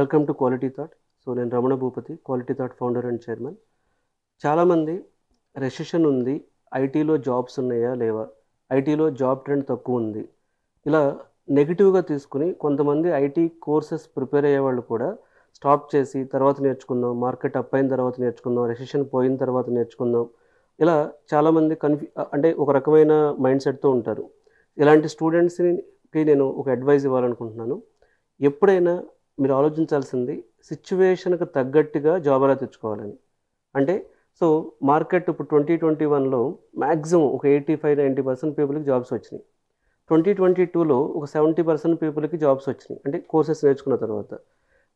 Welcome to Quality Thought. So నేను Ramana Bhupathi, Quality Thought founder and chairman. చాలామంది recession ఉంది, ఐటీలో జాబ్స్ ఉన్నాయా లేవా, ఐటీలో జాబ్ ట్రెండ్ తక్కువ ఉంది, ఇలా నెగిటివ్గా తీసుకుని కొంతమంది ఐటీ కోర్సెస్ ప్రిపేర్ అయ్యే వాళ్ళు కూడా స్టాప్ చేసి తర్వాత నేర్చుకుందాం, మార్కెట్ అప్ అయిన తర్వాత నేర్చుకుందాం, రెసెషన్ పోయిన తర్వాత నేర్చుకుందాం, ఇలా చాలామంది అంటే ఒక రకమైన మైండ్ సెట్తో ఉంటారు. ఇలాంటి స్టూడెంట్స్కి నేను ఒక అడ్వైజ్ ఇవ్వాలనుకుంటున్నాను. ఎప్పుడైనా మీరు ఆలోచించాల్సింది సిచ్యువేషన్కి తగ్గట్టుగా జాబ్ ఎలా తెచ్చుకోవాలని. అంటే సో మార్కెట్ ఇప్పుడు 2021లో మ్యాక్సిమం ఒక 85-90% పీపుల్కి జాబ్స్ వచ్చినాయి. 2022లో ఒక 70% పీపుల్కి జాబ్స్ వచ్చినాయి, అంటే కోర్సెస్ నేర్చుకున్న తర్వాత.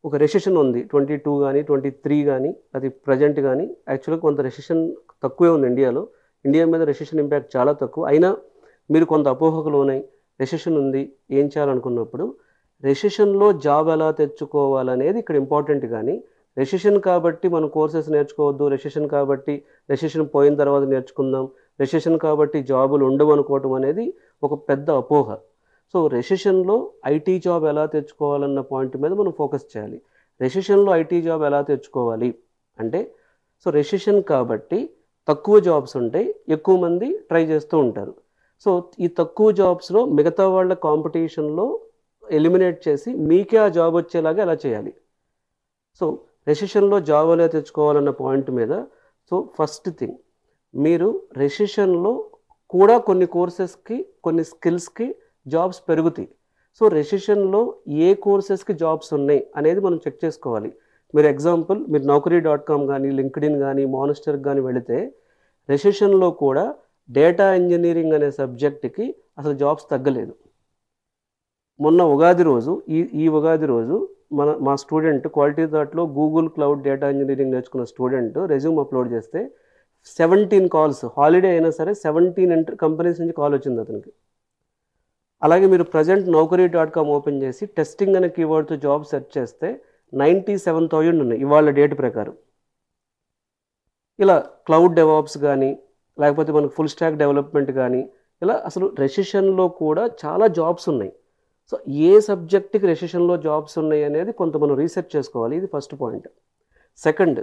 ఒక రెసెషన్ ఉంది 22 కానీ 23 కానీ, అది ప్రజెంట్ కానీ. యాక్చువల్గా కొంత రెసెషన్ తక్కువే ఉంది ఇండియా మీద రెసెషన్ ఇంపాక్ట్ చాలా తక్కువ. అయినా మీరు కొంత అపోహకు లోనై రెసెషన్ ఉంది ఏం చేయాలనుకున్నప్పుడు రెసెషన్లో జాబ్ ఎలా తెచ్చుకోవాలనేది ఇక్కడ ఇంపార్టెంట్. కానీ రెసెషన్ కాబట్టి మనం కోర్సెస్ నేర్చుకోవద్దు, రెసెషన్ కాబట్టి రెసెషన్ పోయిన తర్వాత నేర్చుకుందాం, రెసెషన్ కాబట్టి జాబులు ఉండవు అనుకోవటం అనేది ఒక పెద్ద అపోహ. సో రెసెషన్లో ఐటీ జాబ్ ఎలా తెచ్చుకోవాలన్న పాయింట్ మీద మనం ఫోకస్ చేయాలి. రెసెషన్లో ఐటీ జాబ్ ఎలా తెచ్చుకోవాలి అంటే, సో రెసెషన్ కాబట్టి తక్కువ జాబ్స్ ఉంటాయి, ఎక్కువ మంది ట్రై చేస్తూ ఉంటారు. సో ఈ తక్కువ జాబ్స్లో మిగతా వాళ్ళ కాంపిటీషన్లో ఎలిమినేట్ చేసి మీకే ఆ జాబ్ వచ్చేలాగా ఎలా చేయాలి. సో రెసెషన్లో జాబ్ ఎలా తెచ్చుకోవాలన్న పాయింట్ మీద, సో ఫస్ట్ థింగ్, మీరు రెసెషన్లో కూడా కొన్ని కోర్సెస్కి కొన్ని స్కిల్స్కి జాబ్స్ పెరుగుతాయి. సో రెసెషన్లో ఏ కోర్సెస్కి జాబ్స్ ఉన్నాయి అనేది మనం చెక్ చేసుకోవాలి. మీరు ఎగ్జాంపుల్ మీరు Naukri.com కానీ, లింక్డ్ఇన్ కానీ, మానిస్టర్కి కానీ వెళితే రెసెషన్లో కూడా డేటా ఇంజనీరింగ్ అనే సబ్జెక్ట్కి అసలు జాబ్స్ తగ్గలేదు. మొన్న ఉగాది రోజు ఈ ఉగాది రోజు మా స్టూడెంట్ క్వాలిటీ థాట్లో గూగుల్ క్లౌడ్ డేటా ఇంజనీరింగ్ నేర్చుకున్న స్టూడెంట్ రెజ్యూమ్ అప్లోడ్ చేస్తే 17 కాల్స్, హాలిడే అయినా సరే 17 కంపెనీస్ నుంచి కాల్ వచ్చింది అతనికి. అలాగే మీరు ప్రజెంట్ Naukri.com ఓపెన్ చేసి టెస్టింగ్ అనే కీవర్డ్తో జాబ్ సెర్చ్ చేస్తే 97,000 ఉన్నాయి ఇవాళ డేట్ ప్రకారం. ఇలా క్లౌడ్ డెవాప్స్ కానీ, లేకపోతే మనకు ఫుల్ స్టాక్ డెవలప్మెంట్ కానీ, ఇలా అసలు రెసెషన్లో కూడా చాలా జాబ్స్ ఉన్నాయి. సో ఏ సబ్జెక్ట్కి రెసెషన్లో జాబ్స్ ఉన్నాయి అనేది కొంత మనం రీసెర్చ్ చేసుకోవాలి. ఇది ఫస్ట్ పాయింట్. సెకండ్,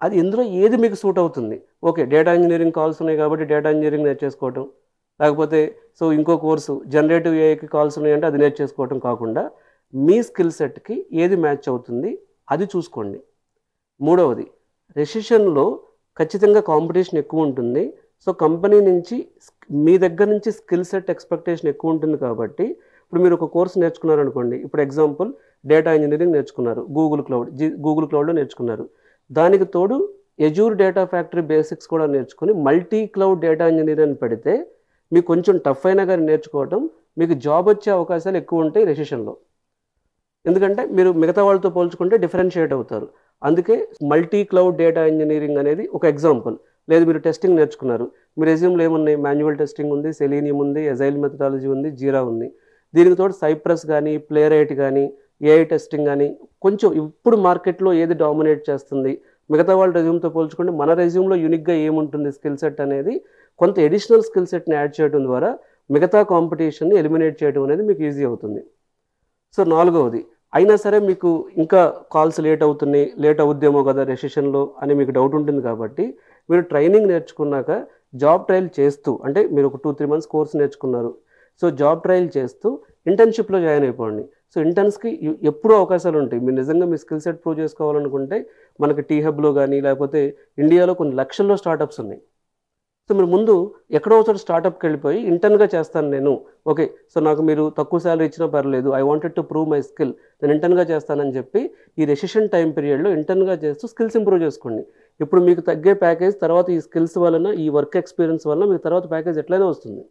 అది ఇందులో ఏది మీకు సూట్ అవుతుంది. ఓకే, డేటా ఇంజనీరింగ్ కాల్స్ ఉన్నాయి కాబట్టి డేటా ఇంజనీరింగ్ నేర్చేసుకోవటం, లేకపోతే సో ఇంకో కోర్సు జనరేటివ్ ఏఐకి కాల్స్ ఉన్నాయంటే అది నేర్చేసుకోవటం కాకుండా మీ స్కిల్ సెట్కి ఏది మ్యాచ్ అవుతుంది అది చూసుకోండి. మూడవది, రెసెషన్లో ఖచ్చితంగా కాంపిటీషన్ ఎక్కువ ఉంటుంది. సో కంపెనీ నుంచి మీ దగ్గర నుంచి స్కిల్ సెట్ ఎక్స్పెక్టేషన్ ఎక్కువ ఉంటుంది కాబట్టి ఇప్పుడు మీరు ఒక కోర్స్ నేర్చుకున్నారనుకోండి, ఇప్పుడు ఎగ్జాంపుల్ డేటా ఇంజనీరింగ్ నేర్చుకున్నారు, గూగుల్ క్లౌడ్లో నేర్చుకున్నారు, దానికి తోడు ఎజూర్ డేటా ఫ్యాక్టరీ బేసిక్స్ కూడా నేర్చుకుని మల్టీ క్లౌడ్ డేటా ఇంజనీర్ అని పెడితే మీకు కొంచెం టఫ్ అయినా కానీ నేర్చుకోవటం, మీకు జాబ్ వచ్చే అవకాశాలు ఎక్కువ ఉంటాయి రెసెషన్లో. ఎందుకంటే మీరు మిగతా వాళ్ళతో పోల్చుకుంటే డిఫరెన్షియేట్ అవుతారు. అందుకే మల్టీ క్లౌడ్ డేటా ఇంజనీరింగ్ అనేది ఒక ఎగ్జాంపుల్. లేదు మీరు టెస్టింగ్ నేర్చుకున్నారు, మీ రెజ్యూమ్లో ఏమున్నాయి, మాన్యువల్ టెస్టింగ్ ఉంది, సెలీనియం ఉంది, ఎజైల్ మెథడాలజీ ఉంది, జీరా ఉంది. దీనికి తోడు సైప్రస్ కానీ, ప్లేరైట్ కానీ, ఏఐ టెస్టింగ్ కానీ, కొంచెం ఇప్పుడు మార్కెట్లో ఏది డామినేట్ చేస్తుంది, మిగతా వాళ్ళ రెజ్యూమ్తో పోల్చుకుంటే మన రెజ్యూమ్లో యూనిక్గా ఏముంటుంది స్కిల్ సెట్ అనేది, కొంత ఎడిషనల్ స్కిల్ సెట్ని యాడ్ చేయడం ద్వారా మిగతా కాంపిటీషన్ని ఎలిమినేట్ చేయడం అనేది మీకు ఈజీ అవుతుంది. సో నాలుగవది, అయినా సరే మీకు ఇంకా కాల్స్ లేట్ అవుద్దేమో కదా రెసెషన్లో అని మీకు డౌట్ ఉంటుంది కాబట్టి మీరు ట్రైనింగ్ నేర్చుకున్నాక జాబ్ ట్రయల్ చేస్తూ, అంటే మీరు ఒక 2-3 మంత్స్ కోర్స్ నేర్చుకున్నారు, సో జాబ్ ట్రయల్ చేస్తూ ఇంటర్న్షిప్లో జాయిన్ అయిపోండి. సో ఇంటర్న్స్కి ఎప్పుడూ అవకాశాలు ఉంటాయి. మీరు నిజంగా మీ స్కిల్ సెట్ ప్రూవ్ చేసుకోవాలనుకుంటే మనకి టీహబ్లో కానీ, లేకపోతే ఇండియాలో కొన్ని లక్షల్లో స్టార్టప్స్ ఉన్నాయి. సో మీరు ముందు ఎక్కడో ఒకసారి స్టార్టప్కి వెళ్ళిపోయి ఇంటర్న్గా చేస్తాను నేను, ఓకే సో నాకు మీరు తక్కువ శాలరీ ఇచ్చినా పర్లేదు, I wanted to prove my skill, నేను ఇంటర్న్గా చేస్తానని చెప్పి ఈ రెసెషన్ టైం పీరియడ్లో ఇంటర్న్గా చేస్తూ స్కిల్స్ ఇంప్రూవ్ చేసుకోండి. ఇప్పుడు మీకు తగ్గే ప్యాకేజ్ తర్వాత ఈ స్కిల్స్ వలన, ఈ వర్క్ ఎక్స్పీరియన్స్ వలన మీకు తర్వాత ప్యాకేజ్ ఎట్లయినా వస్తుంది.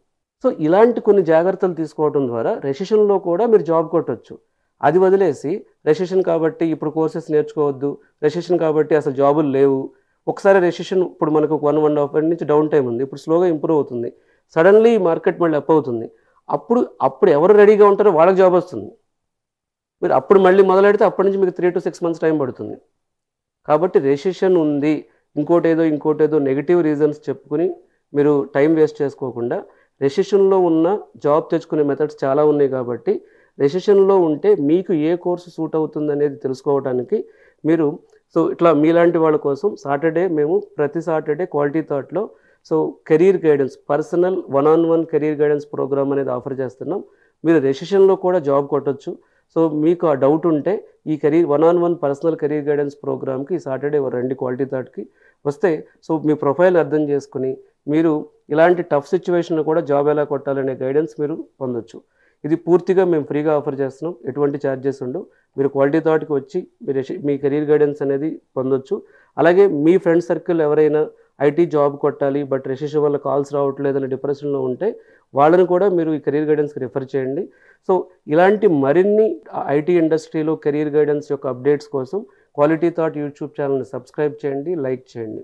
సో ఇలాంటి కొన్ని జాగ్రత్తలు తీసుకోవడం ద్వారా రెసెషన్లో కూడా మీరు జాబ్ కొట్టవచ్చు. అది వదిలేసి రెసెషన్ కాబట్టి ఇప్పుడు కోర్సెస్ నేర్చుకోవద్దు, రెసెషన్ కాబట్టి అసలు జాబులు లేవు, ఒకసారి రెసెషన్ ఇప్పుడు మనకు 1.5 year నుంచి డౌన్ టైం ఉంది, ఇప్పుడు స్లోగా ఇంప్రూవ్ అవుతుంది, సడన్లీ మార్కెట్ మళ్ళీ అప్ అవుతుంది, అప్పుడు ఎవరు రెడీగా ఉంటారో వాళ్ళకి జాబ్ వస్తుంది. మీరు అప్పుడు మళ్ళీ మొదలెడితే అప్పటి నుంచి మీకు 3 to 6 months టైం పడుతుంది. కాబట్టి రెసెషన్ ఉంది, ఇంకోటేదో నెగిటివ్ రీజన్స్ చెప్పుకుని మీరు టైం వేస్ట్ చేసుకోకుండా రెసెషన్లో ఉన్న జాబ్ తెచ్చుకునే మెథడ్స్ చాలా ఉన్నాయి కాబట్టి రెసిషన్లో ఉంటే మీకు ఏ కోర్సు సూట్ అవుతుంది అనేది తెలుసుకోవడానికి మీరు సో ఇట్లా మీలాంటి వాళ్ళ కోసం మేము ప్రతి సాటర్డే క్వాలిటీ థాట్లో so career guidance personal 1-on-1 career guidance program అనేది ఆఫర్ చేస్తున్నాం. మీరు రెసిషన్లో కూడా జాబ్ కొట్టొచ్చు. సో మీకు ఆ డౌట్ ఉంటే ఈ 1-on-1 పర్సనల్ కెరీర్ గైడెన్స్ ప్రోగ్రామ్కి ఈ సాటర్డే రండి క్వాలిటీ థాట్కి వస్తే సో మీ ప్రొఫైల్ అర్థం చేసుకుని మీరు ఇలాంటి టఫ్ సిచ్యువేషన్లో కూడా జాబ్ ఎలా కొట్టాలనే గైడెన్స్ మీరు పొందొచ్చు. ఇది పూర్తిగా మేము ఫ్రీగా ఆఫర్ చేస్తున్నాం. ఎటువంటి ఛార్జెస్ ఉండవు. మీరు క్వాలిటీ థాట్కి వచ్చి మీ కెరీర్ గైడెన్స్ అనేది పొందొచ్చు. అలాగే మీ ఫ్రెండ్ సర్కిల్ ఎవరైనా ఐటీ జాబ్ కొట్టాలి బట్ రెసిషన్ వల్ల కాల్స్ రావట్లేదని డిప్రెషన్లో ఉంటే వాళ్ళని కూడా మీరు ఈ కెరీర్ గైడెన్స్కి రిఫర్ చేయండి. సో ఇలాంటి మరిన్ని ఐటీ ఇండస్ట్రీలో కెరీర్ గైడెన్స్ యొక్క అప్డేట్స్ కోసం క్వాలిటీ థాట్ యూట్యూబ్ ఛానల్ని సబ్స్క్రైబ్ చేయండి, లైక్ చేయండి.